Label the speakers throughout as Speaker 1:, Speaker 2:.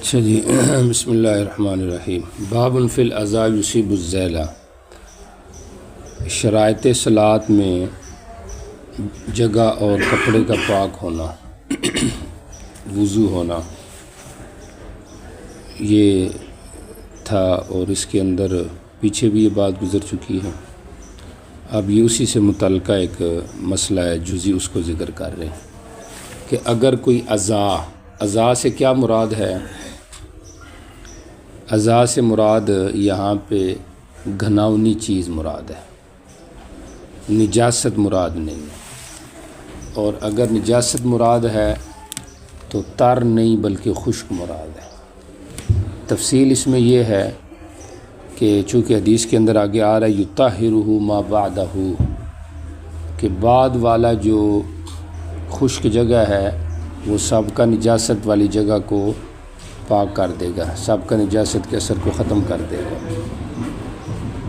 Speaker 1: اچھا جی، بسم اللہ الرحمن الرحیم۔ باب فی الاعضاء یصیب الذیل، شرائط صلاۃ میں جگہ اور کپڑے کا پاک ہونا، وضو ہونا، یہ تھا اور اس کے اندر پیچھے بھی یہ بات گزر چکی ہے۔ اب یہ اسی سے متعلقہ ایک مسئلہ ہے جزئی، اس کو ذکر کر رہے ہیں کہ اگر کوئی اعضاء سے کیا مراد ہے؟ اعضاء سے مراد یہاں پہ گھناؤنی چیز مراد ہے، نجاست مراد نہیں ہے۔ اور اگر نجاست مراد ہے تو تر نہیں بلکہ خشک مراد ہے۔ تفصیل اس میں یہ ہے کہ چونکہ حدیث کے اندر آگے آ رہا ہے یطہرہ ما بعدہ، کہ بعد والا جو خشک جگہ ہے وہ سابقہ نجاست والی جگہ کو پاک کر دے گا، سابقہ نجاست کے اثر کو ختم کر دے گا۔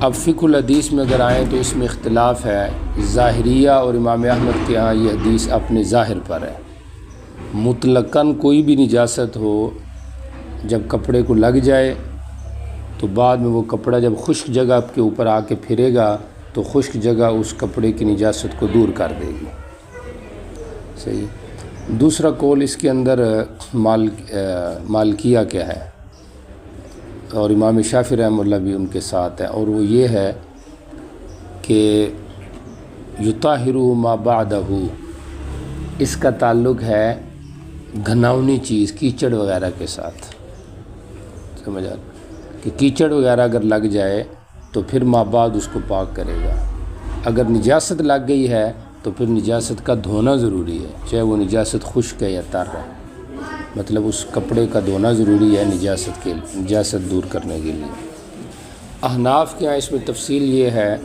Speaker 1: اب فقہ الحدیث میں اگر آئیں تو اس میں اختلاف ہے۔ ظاہریہ اور امام احمد کے ہاں یہ حدیث اپنے ظاہر پر ہے، مطلقاً کوئی بھی نجاست ہو جب کپڑے کو لگ جائے تو بعد میں وہ کپڑا جب خشک جگہ کے اوپر آ کے پھرے گا تو خشک جگہ اس کپڑے کی نجاست کو دور کر دے گی۔ صحیح۔ دوسرا قول اس کے اندر مالکیہ کیا ہے، اور امام شافعی رحمہ اللہ بھی ان کے ساتھ ہے، اور وہ یہ ہے کہ یطہرہ ما بعدہ، اس کا تعلق ہے گھناؤنی چیز کیچڑ وغیرہ کے ساتھ۔ سمجھ آ کہ کیچڑ وغیرہ اگر لگ جائے تو پھر ما بعد اس کو پاک کرے گا۔ اگر نجاست لگ گئی ہے تو پھر نجاست کا دھونا ضروری ہے، چاہے وہ نجاست خشک ہے یا تر ہے، مطلب اس کپڑے کا دھونا ضروری ہے نجاست دور کرنے کے لیے۔ احناف کے ہاں اس میں تفصیل یہ ہے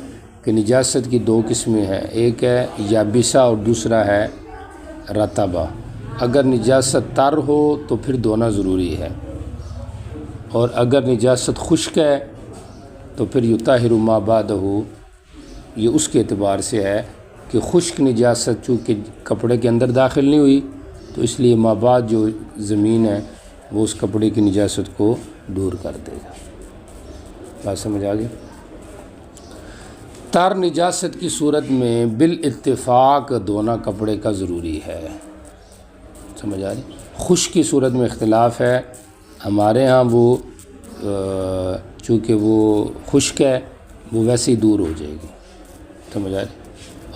Speaker 1: کہ نجاست کی دو قسمیں ہیں، ایک ہے یابسہ اور دوسرا ہے رطبہ۔ اگر نجاست تر ہو تو پھر دھونا ضروری ہے، اور اگر نجاست خشک ہے تو پھر یطہر ما بعدہ، یہ اس کے اعتبار سے ہے کہ خشک نجاست چونکہ کپڑے کے اندر داخل نہیں ہوئی تو اس لیے ما بعد جو زمین ہے وہ اس کپڑے کی نجاست کو دور کر دے گا۔ بات سمجھ آ گئی؟ تر نجاست کی صورت میں بالاتفاق دھونا کپڑے کا ضروری ہے۔ سمجھ آ رہی؟ خشک کی صورت میں اختلاف ہے، ہمارے ہاں وہ چونکہ وہ خشک ہے وہ ویسے ہی دور ہو جائے گی۔ سمجھ آ رہی؟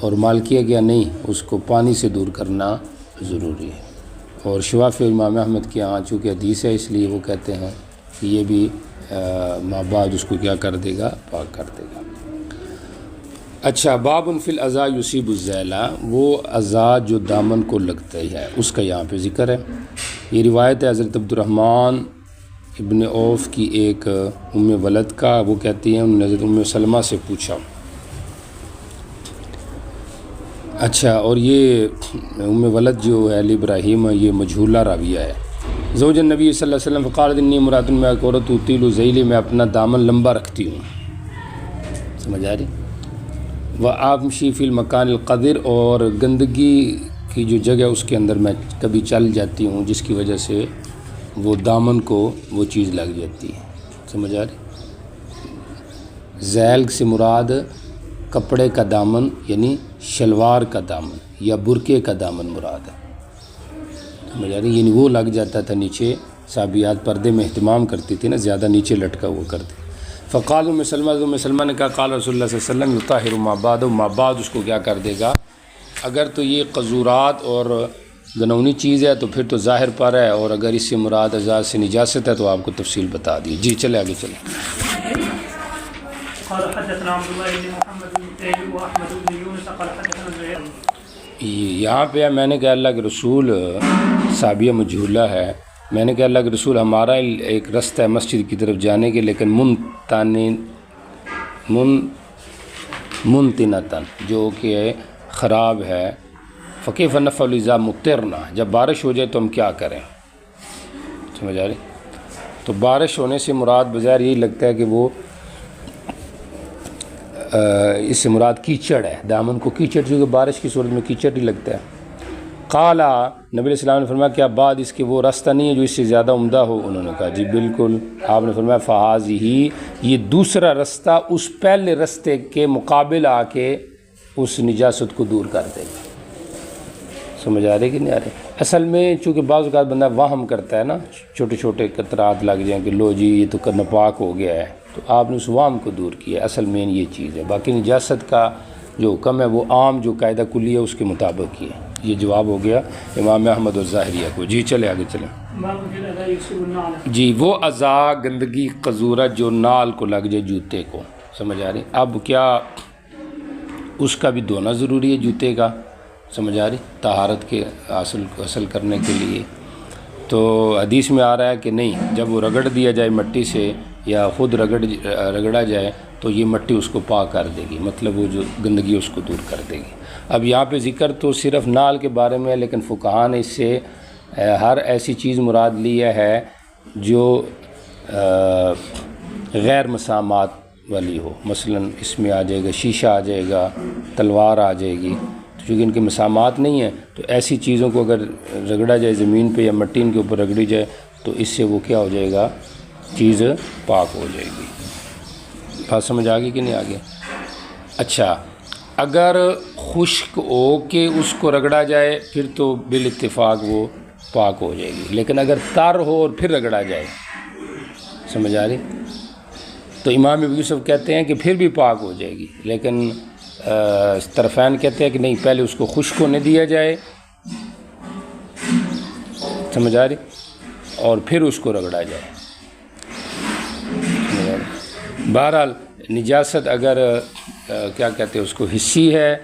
Speaker 1: اور مالکیہ کیا نہیں، اس کو پانی سے دور کرنا ضروری ہے۔ اور شافعی امام احمد کے ہاں چونکہ حدیث ہے اس لیے وہ کہتے ہیں کہ یہ بھی ما بعد اس کو کیا کر دے گا، پاک کر دے گا۔ اچھا، باب فی الاعضاء یصیب الذیل، وہ اعضاء جو دامن کو لگتا ہی ہے اس کا یہاں پہ ذکر ہے۔ یہ روایت ہے حضرت عبد الرحمن ابن عوف کی ایک ام ولد کا، وہ کہتی ہیں انہوں نے حضرت ام سلمہ سے پوچھا۔ اچھا، اور یہ ام ولد جو ہے علی ابراہیم، یہ مجہولہ راویہ ہے۔ زوج النبی صلی اللہ علیہ وسلم فقالت انی امرأۃ، میں ایک عورت اطیل ذیلی، میں اپنا دامن لمبا رکھتی ہوں۔ سمجھ آ رہی؟ وامشی فی المکان القذر، اور گندگی کی جو جگہ اس کے اندر میں کبھی چل جاتی ہوں جس کی وجہ سے وہ دامن کو وہ چیز لگ جاتی ہے۔ سمجھ آ رہی؟ ذیل سے مراد کپڑے کا دامن یعنی شلوار کا دامن یا برقعے کا دامن مراد ہے۔ سمجھ آ رہی؟ یعنی وہ لگ جاتا تھا نیچے، صحابیات پردے میں اہتمام کرتی تھی نا، زیادہ نیچے لٹکا ہوا کرتی۔ فقال ام سلمہ نے کہا قال رسول اللہ صلی اللہ علیہ وسلم یطہر ما بعد، ما بعد اس کو کیا کر دے گا۔ اگر تو یہ قذورات اور گنونی چیز ہے تو پھر تو ظاہر پر ہے، اور اگر اس سے مراد اعضاء سے نجاست ہے تو آپ کو تفصیل بتا دی۔ جی چلے آگے چلیں۔
Speaker 2: قال حدثنا عبد الله بن محمد بن تيميه واحمد بن يونس قال حدثنا زهير۔
Speaker 1: یہاں پہ میں نے کہا اللہ کے رسول، صحابیہ مجہولہ ہے، میں نے کہا اللہ کے رسول ہمارا ایک رستہ ہے مسجد کی طرف جانے کے، لیکن منتنتن جو کہ خراب ہے، فکیف نفعل اذا مطرنا، جب بارش ہو جائے تو ہم کیا کریں۔ سمجھ آ رہی؟ تو بارش ہونے سے مراد بظاہر یہی لگتا ہے کہ وہ اس سے مراد کیچڑ ہے، دامن کو کیچڑ، چونکہ بارش کی صورت میں کیچڑ ہی لگتا ہے۔ فقال نبی علیہ السلام نے فرمایا کیا بعد اس کے وہ راستہ نہیں ہے جو اس سے زیادہ عمدہ ہو؟ انہوں نے کہا جی بالکل۔ آپ نے فرمایا فہذہ، یہ دوسرا راستہ اس پہلے راستے کے مقابل آ کے اس نجاست کو دور کر دے گا۔ سمجھ آ رہی کہ نہیں آ رہی؟ اصل میں چونکہ بعض اوقات بندہ وہم کرتا ہے نا، چھوٹے چھوٹے قطرات لگ جائیں کہ لو جی یہ تو ناپاک ہو گیا ہے، تو آپ نے اس وہم کو دور کیا ہے۔ اصل مین یہ چیز ہے، باقی نجاست کا جو حکم ہے وہ عام جو قاعدہ کلی ہے اس کے مطابق ہی ہے۔ یہ جواب ہو گیا امام احمد اور ظاہریہ کو۔ جی چلے آگے چلیں۔ جی وہ اعضاء گندگی قذورت جو نال کو لگ جائے، جوتے کو، سمجھ آ رہی؟ اب کیا اس کا بھی دھونا ضروری ہے جوتے کا؟ سمجھ آ رہی؟ طہارت کے حاصل کرنے کے لیے تو حدیث میں آ رہا ہے کہ نہیں، جب وہ رگڑ دیا جائے مٹی سے یا خود رگڑا جائے تو یہ مٹی اس کو پاک کر دے گی، مطلب وہ جو گندگی اس کو دور کر دے گی۔ اب یہاں پہ ذکر تو صرف نال کے بارے میں ہے، لیکن فقہاء نے اس سے ہر ایسی چیز مراد لیا ہے جو غیر مسامات والی ہو۔ مثلا اس میں آ جائے گا شیشہ، آ جائے گا تلوار، آ جائے گی، چونکہ ان کے مسامات نہیں ہیں تو ایسی چیزوں کو اگر رگڑا جائے زمین پہ یا مٹی ان کے اوپر رگڑی جائے تو اس سے وہ کیا ہو جائے گا، چیز پاک ہو جائے گی۔ بات سمجھ آ گئی کہ نہیں آگے؟ اچھا اگر خشک ہو کے اس کو رگڑا جائے پھر تو بالاتفاق وہ پاک ہو جائے گی، لیکن اگر تر ہو اور پھر رگڑا جائے، سمجھ آ رہی؟ تو امام ابو یوسف کہتے ہیں کہ پھر بھی پاک ہو جائے گی، لیکن طرفین کہتے ہیں کہ نہیں، پہلے اس کو خشک ہونے دیا جائے، سمجھ آ رہی، اور پھر اس کو رگڑا جائے۔ بہرحال نجاست اگر کیا کہتے ہیں اس کو حسی ہے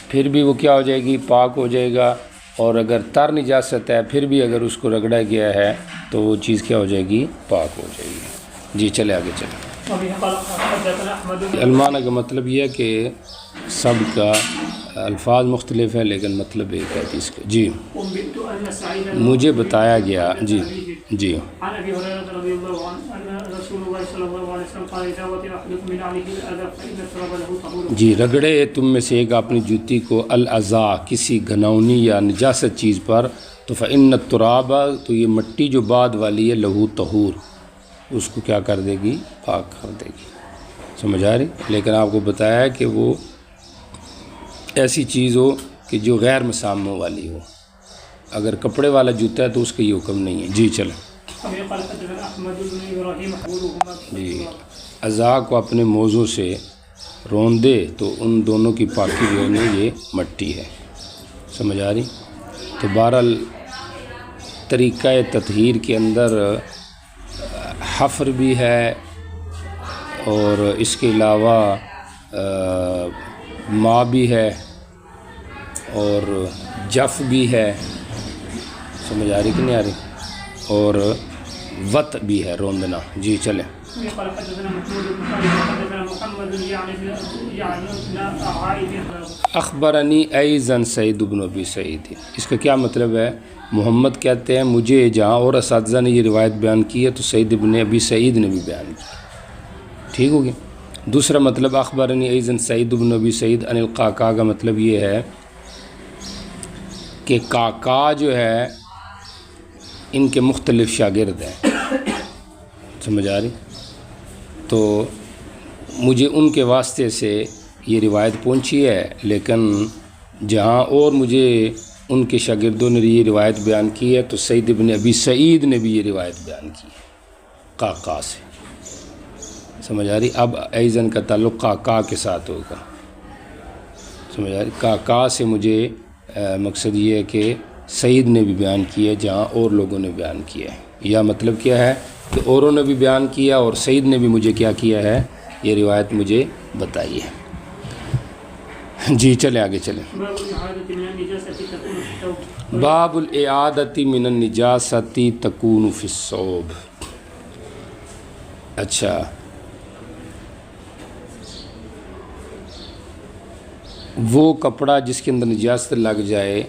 Speaker 1: پھر بھی وہ کیا ہو جائے گی، پاک ہو جائے گا، اور اگر تر نجاست ہے پھر بھی اگر اس کو رگڑا گیا ہے تو وہ چیز کیا ہو جائے گی، پاک ہو جائے گی۔ جی چلے آگے چلیں۔ علمانہ کا مطلب یہ ہے کہ سب کا الفاظ مختلف ہیں لیکن مطلب ایک ہے اس کا۔ جی مجھے بتایا گیا، جی جی جی رگڑے تم میں سے ایک اپنی جوتی کو الاذا کسی گھناؤنی یا نجاست چیز پر تو فإن التراب، تو یہ مٹی جو بعد والی ہے، لہو طہور، اس کو کیا کر دے گی، پاک کر دے گی۔ سمجھ آ رہی؟ لیکن آپ کو بتایا ہے کہ وہ ایسی چیز ہو کہ جو غیر مساموں والی ہو۔ اگر کپڑے والا جوتا ہے تو اس کا یہ حکم نہیں ہے۔ جی چلیں۔ جی اعضاء کو اپنے موضوع سے رون دے تو ان دونوں کی پاکی جو ہے نا یہ مٹی ہے۔ سمجھ آ رہی؟ تو بہرحال طریقہ تطہیر کے اندر حفر بھی ہے اور اس کے علاوہ ماء بھی ہے اور جف بھی ہے، سمجھ آ رہی کہ نہیں آ رہی، اور وط بھی ہے، روندنا۔ جی چلیں۔ اخبرنی ایضاً سعید بن ابی سعید، اس کا کیا مطلب ہے؟ محمد کہتے ہیں مجھے جہاں اور اساتذہ نے یہ روایت بیان کی ہے تو سعید بن ابی سعید نے بھی بیان کی، ٹھیک ہو گیا۔ دوسرا مطلب اخبرنی ایضاً سعید بن ابی سعید عن القعقاع کا مطلب یہ ہے کہ قعقاع جو ہے ان کے مختلف شاگرد ہیں، سمجھ آ رہی؟ تو مجھے ان کے واسطے سے یہ روایت پہنچی ہے، لیکن جہاں اور مجھے ان کے شاگردوں نے یہ روایت بیان کی ہے تو سعید بن ابی سعید نے بھی یہ روایت بیان کی ہے قعقاع سے، سمجھ آ رہی؟ اب ایضاً کا تعلق قعقاع کے ساتھ ہوگا، سمجھ آ رہی؟ قعقاع سے مجھے مقصد یہ ہے کہ سعید نے بھی بیان کیا ہے جہاں اور لوگوں نے بیان کیا ہے، یا مطلب کیا ہے کہ اوروں نے بھی بیان کیا اور سعید نے بھی مجھے کیا کیا ہے، یہ روایت مجھے بتائی ہے۔ جی چلے آگے چلیں۔ باب الاعادۃ من النجاست تکون فی الثوب۔ اچھا وہ کپڑا جس کے اندر نجاست لگ جائے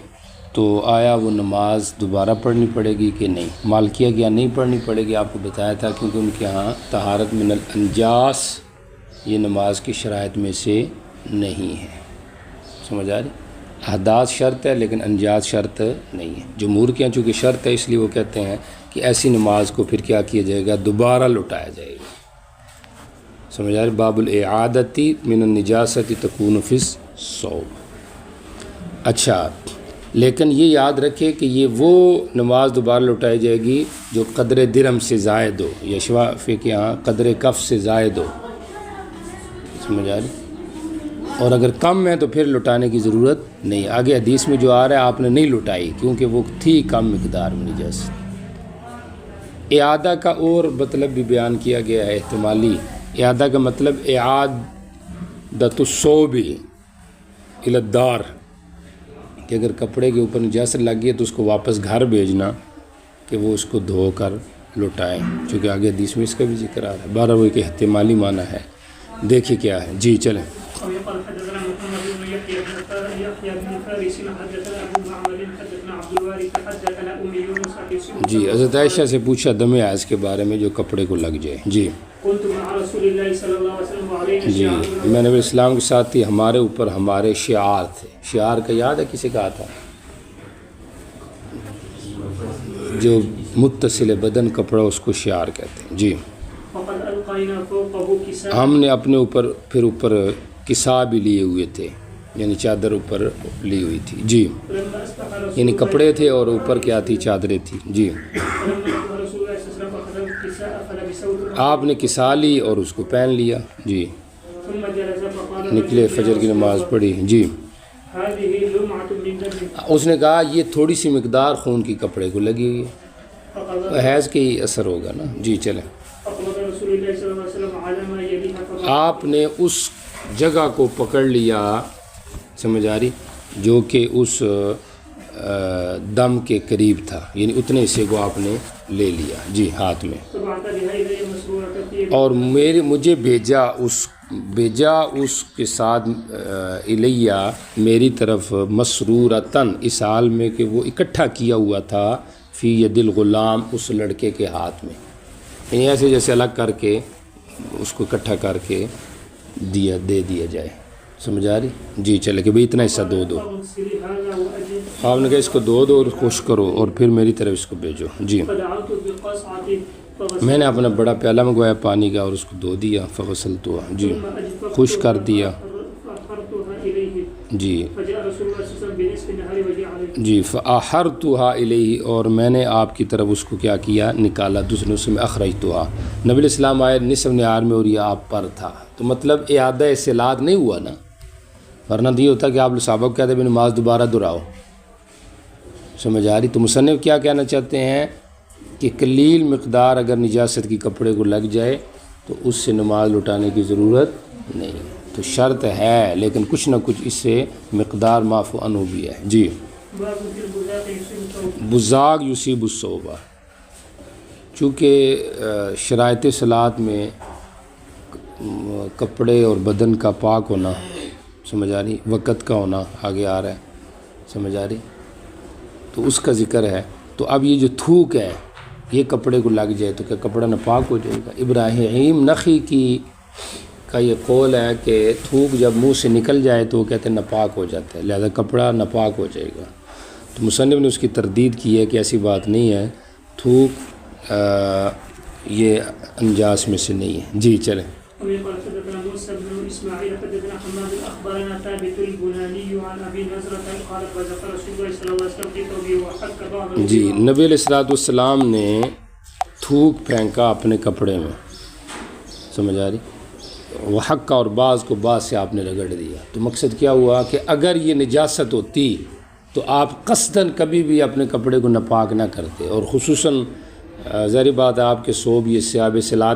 Speaker 1: تو آیا وہ نماز دوبارہ پڑھنی پڑے گی کہ نہیں؟ مالکیہ کیا نہیں پڑھنی پڑے گی، آپ کو بتایا تھا، کیونکہ ان کے ہاں طہارت من الانجاس یہ نماز کی شرائط میں سے نہیں ہے، سمجھ آ رہی؟ احداث شرط ہے لیکن انجاز شرط نہیں ہے. جمہور کے یہاں چونکہ شرط ہے اس لیے وہ کہتے ہیں کہ ایسی نماز کو پھر کیا کیا جائے گا, دوبارہ لوٹایا جائے گا. سمجھ آ رہی؟ باب الاعادتی من النجاست تکون فی الصوب. اچھا لیکن یہ یاد رکھے کہ یہ وہ نماز دوبارہ لوٹائی جائے گی جو قدر درہم سے زائد ہو, یا شوافی کے یہاں قدر کف سے زائد ہو. سمجھ آ رہی؟ اور اگر کم ہے تو پھر لوٹانے کی ضرورت نہیں. آگے حدیث میں جو آ رہا ہے آپ نے نہیں لوٹائی کیونکہ وہ تھی کم مقدار میں نجاست. اعادہ کا اور مطلب بھی بیان کیا گیا ہے احتمالی. اعادہ کا مطلب اعادۃ الصوب الی الدار, کہ اگر کپڑے کے اوپر نجاست لگ گئی تو اس کو واپس گھر بھیجنا کہ وہ اس کو دھو کر لوٹائیں, چونکہ آگے حدیث میں اس کا بھی ذکر آ رہا ہے. بارہ وہ ایک احتمالی معنی ہے. دیکھیے کیا ہے. جی چلیں. جی حضرت عائشہ سے پوچھا دم حیض کے بارے میں جو کپڑے کو لگ جائے. جی جی میں نبی اسلام کے ساتھ تھی, ہمارے اوپر ہمارے شعار تھے. شعار کا یاد ہے کسی کا تھا جو متصل بدن کپڑا, اس کو شعار کہتے ہیں. جی ہم نے اپنے اوپر پھر اوپر کسا بھی لیے ہوئے تھے, یعنی چادر اوپر لی ہوئی تھی. جی یعنی کپڑے تھے اور اوپر کیا تھی, چادریں تھی. جی آپ نے کسا لی اور اس کو پہن لیا. جی نکلے, فجر کی نماز پڑھی. جی اس نے کہا یہ تھوڑی سی مقدار خون کی کپڑے کو لگی ہوئی ہے, حیض کے ہی اثر ہوگا نا. جی چلیں. آپ نے اس جگہ کو پکڑ لیا, سمجھ آ رہی, جو کہ اس دم کے قریب تھا, یعنی اتنے حصے کو آپ نے لے لیا. جی ہاتھ میں. اور مجھے بھیجا اس کے ساتھ الیہ میری طرف مسرورتن, اس حال میں کہ وہ اکٹھا کیا ہوا تھا, فی ید الغلام, اس لڑکے کے ہاتھ میں, یعنی ایسے جیسے الگ کر کے اس کو اکٹھا کر کے دے دیا جائے. سمجھ آ رہی؟ جی چلے کہ بھئی اتنا حصہ دو. آپ نے کہا اس کو دو اور خوش کرو اور پھر میری طرف اس کو بھیجو. جی میں نے اپنا بڑا پیالہ منگوایا پانی کا اور اس کو دو دیا. فغسلتها, جی خوش کر دیا. جی جی فاحرتها الیہ, اور میں نے آپ کی طرف اس کو کیا کیا, نکالا. دوسرے نسخے میں اخرجتها. نبی علیہ السلام آئے نصف نہار میں اور یہ آپ پر تھا, تو مطلب اعادہ سلاد نہیں ہوا نا, ورنہ یہ ہوتا کہ آپ صحابہ کو کہتے ہیں نماز دوبارہ دہراؤ. سمجھ آ رہی؟ تو مصنف کیا کہنا چاہتے ہیں کہ قلیل مقدار اگر نجاست کی کپڑے کو لگ جائے تو اس سے نماز لوٹانے کی ضرورت نہیں. تو شرط ہے لیکن کچھ نہ کچھ اس سے مقدار معفو عنہ بھی ہے. جی بزاق یصیب الصوبہ, چونکہ شرائط صلاۃ میں کپڑے اور بدن کا پاک ہونا, سمجھ آ رہی, وقت کا ہونا آگے آ رہا ہے, سمجھ آ رہی, تو اس کا ذکر ہے. تو اب یہ جو تھوک ہے یہ کپڑے کو لگ جائے تو کیا کپڑا ناپاک ہو جائے گا؟ ابراہیم نخعی کا یہ قول ہے کہ تھوک جب منہ سے نکل جائے تو وہ کہتے ہیں ناپاک ہو جاتا ہے, لہذا کپڑا ناپاک ہو جائے گا. تو مصنف نے اس کی تردید کی ہے کہ ایسی بات نہیں ہے, تھوک یہ انجاس میں سے نہیں ہے. جی چلیں. جی نبی علیہ الصلوۃ والسلام نے تھوک پھینکا اپنے کپڑے میں, سمجھ آ رہی, وہ حق کا اور بعض کو بعض سے آپ نے رگڑ دیا. تو مقصد کیا ہوا کہ اگر یہ نجاست ہوتی تو آپ قصداً کبھی بھی اپنے کپڑے کو ناپاک نہ کرتے, اور خصوصاً ظاہر بات ہے آپ کے صوب یہ سیاب صلاۃ